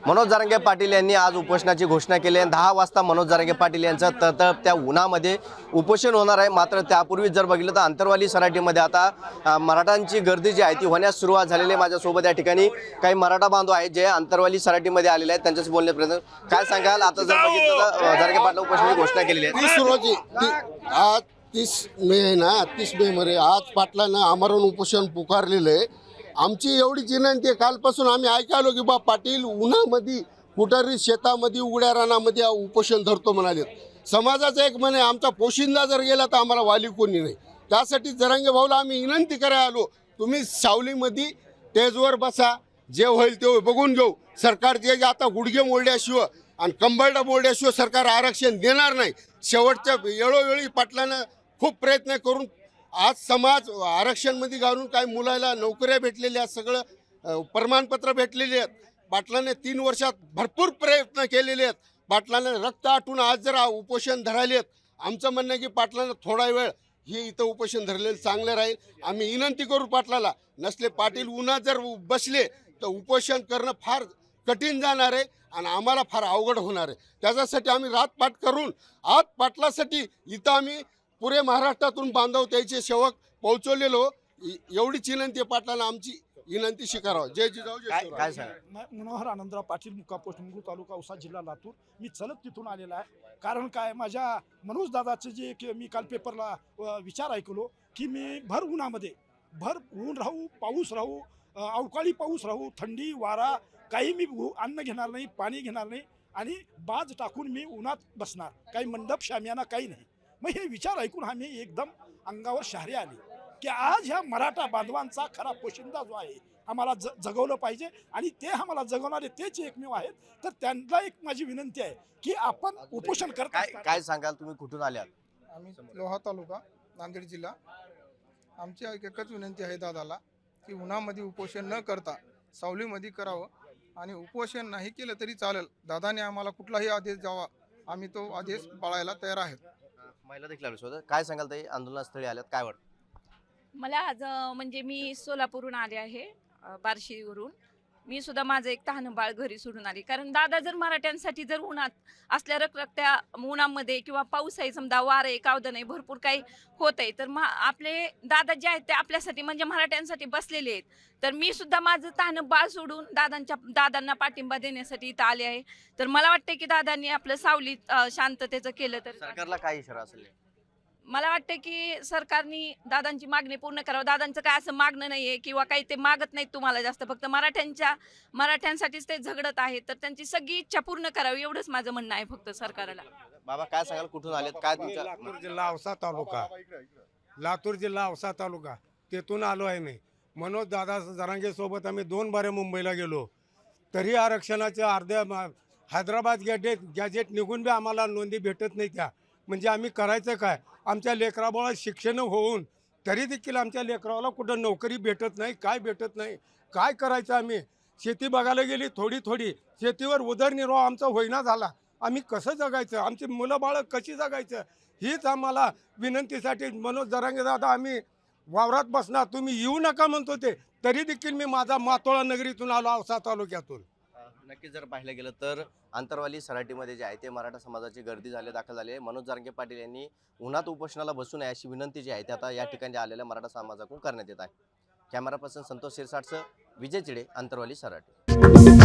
मनोज जरांगे पाटील यांनी आज उपोषणाची घोषणा केली आहे। 10 वाजता मनोज जरांगे पाटील यांचं तळतळत्या उन्हामध्ये उपोषण होणार आहे। मात्र त्यापूर्वी जर बघितलं तर आंतरवाली सराटीमध्ये आता मराठांची गर्दी जी आहे ती होण्यास सुरुवात झालेली आहे। माझ्यासोबत या ठिकाणी काही मराठा बांधव आहेत जे आंतरवाली सराटीमध्ये आलेले आहेत, त्यांच्याशी बोलण्याचा प्रयत्न। काय सांगाल, आता जर बघितलं तर जरांगे पाटील उपोषणाची घोषणा केलेली आहे। 30 रोजी आज 30 मे आहे ना, 30 मे मध्ये आज पाटलानं आमरण उपोषण पुकारलेलं आहे। आमची एवढीच विनंती आहे, कालपासून आम्ही ऐकालो की बा पाटील उन्हामध्ये कुठेतरी शेतामध्ये उघड्या रानामध्ये उपोषण धरतो म्हणाले। समाजाचा एक म्हणे आमचा पोशिंदा जर गेला तर आम्हाला वाली कोणी नाही। त्यासाठी जरांगे भाऊला आम्ही विनंती करायला आलो, तुम्ही सावलीमध्ये टेजवर बसा, जे होईल ते बघून घेऊ। सरकार जे आता गुडघे मोडल्याशिवाय आणि कंबरडा मोडल्याशिवाय सरकार आरक्षण देणार नाही। शेवटच्या वेळोवेळी पाटलानं खूप प्रयत्न करून आज समाज आरक्षणमध्ये घालून काही मुलाला नोकऱ्या भेटलेल्या, सगळं प्रमाणपत्र भेटलेले आहेत। पाटलाने 3 वर्षात भरपूर प्रयत्न केलेले आहेत। पाटलाने रक्त आटून आज जर उपोषण धरायलेत, आमचं म्हणणं आहे की पाटलानं थोडा वेळ हे इथं उपोषण धरलेलं चांगलं राहील। आम्ही विनंती करू पाटलाला, नसले पाटील उन्हात जर बसले तर उपोषण करणं फार कठीण जाणार आहे आणि आम्हाला फार अवघड होणार आहे। त्याच्यासाठी आम्ही रातपाट करून आज पाटलासाठी इथं आम्ही पुरे महाराष्ट्रातून बांधव त्याचे सेवक पोहोचवलेलो। एवढीच विनंती पाटलाला, आमची विनंती स्वीकारावं। जय जिजाऊ जय शिवराय। काय सांगा, मनोहर आनंदराव पाटील, मुक्काम पोस्ट मुंगू, तालुका औसा, जिल्हा लातूर। मी चलत तिथून आलेला आहे। कारण काय, माझ्या मनोज दादाचे जे मी काल पेपरला विचार ऐकलो की मी भर उन्हामध्ये, भर ऊन राहू, पाऊस राहू, अवकाळी पाऊस राहू, थंडी वारा काही मी अन्न घेणार नाही, पाणी घेणार नाही आणि बाज टाकून मी उन्हात बसणार, काही मंडप शामियाना काही नाही। मग हे विचार ऐकून आम्ही एकदम अंगावर शहारे आले की आज ह्या मराठा बांधवांचा खरा पोशिंदा जो आहे आम्हाला जगवलं पाहिजे आणि ते आम्हाला जगवणारे तेच एकमेव आहेत। तर त्यांना एक माझी विनंती आहे की आपण उपोषण करता। काय सांगाल, तुम्ही कुठून आल्यात? आम्ही लोहा तालुका, नांदेड जिल्हा। आमची एकच विनंती आहे दादाला की उन्हामध्ये उपोषण न करता सावलीमध्ये करावं आणि उपोषण नाही केलं तरी चालेल। दादाने आम्हाला कुठलाही आदेश द्यावा, आम्ही तो आदेश पाळायला तयार आहेत। महिला देखील आल्या होत्या, काय सांगाल ताई, आंदोलनस्थळी आल्यात, काय वाटतं? मला आज म्हणजे मी सोलापूरहून आले आहे, बार्शीवरून। मी सुद्धा माझं एक तहानं बाळ घरी सोडून आले, कारण दादा जर मराठ्यांसाठी जर उन्हात असल्या रखरखत्या उन्हामध्ये किंवा पाऊस आहे, समजा वारं आहे, कावदन आहे, भरपूर काही होत आहे, तर आपले दादा जे आहेत ते आपल्यासाठी म्हणजे मराठ्यांसाठी बसलेले आहेत। तर मी सुद्धा माझं तहानं बाळ सोडून दादांना पाठिंबा देण्यासाठी इथं आले आहे। तर मला वाटतं की दादांनी आपलं सावलीत शांततेचं केलं तर सरकारला काय इशारा असेल? मला वाटतं की सरकारने दादांची मागणी पूर्ण करावं। दादांचं काय असं मागणं नाहीये किंवा काही ते मागत नाहीत तुम्हाला जास्त, फक्त मराठ्यांसाठीच ते झगडत आहेत। तर त्यांची सगळी इच्छा पूर्ण करावी एवढंच माझं म्हणणं आहे फक्त सरकारला। बाबा काय सांगाल, कुठून आलेत, काय तुमच्या? लातूर जिल्हा औसा तालुका, लातूर जिल्हा औसा तालुका तेथून आलो आहे मी। मनोज दादा जरांगे सोबत आम्ही 2 बारे मुंबईला गेलो, तरी आरक्षणाच्या अर्ध्या हैदराबाद गॅजेट निघून बी आम्हाला नोंदी भेटत नाही त्या। म्हणजे आम्ही करायचं काय? आमच्या लेकराबाळा शिक्षण होऊन तरी देखील आमच्या लेकराला कुठं नोकरी भेटत नाही, काय भेटत नाही, काय करायचं? आम्ही शेती बघायला गेली थोडी शेतीवर उदरनिर्वाह आमचा होईना झाला, आम्ही कसं जगायचं? आमची मुलं बाळं कशी जगायचं? हीच आम्हाला विनंतीसाठी मनोज जरांगे दादा आम्ही वावरात बसणार, तुम्ही येऊ नका म्हणतो ते, तरी देखील मी माझा मातोळा नगरीतून आलो, औसा तालुक्यातून। नक्कीच जर पाहिलं गेलं तर आंतरवाली सराटीमध्ये जे आहे ते मराठा समाजाची गर्दी दाखल झाली आहे। मनोज जरांगे पाटील यांनी उन्हात उपोषणाला बसू नये अशी विनंती जी आहे ते आता या ठिकाणी आलेल्या मराठा समाजाकडून करण्यात येत आहे। कॅमेरा पर्सन संतोष शिरसाटसह विजय चिडे, आंतरवाली सराटी।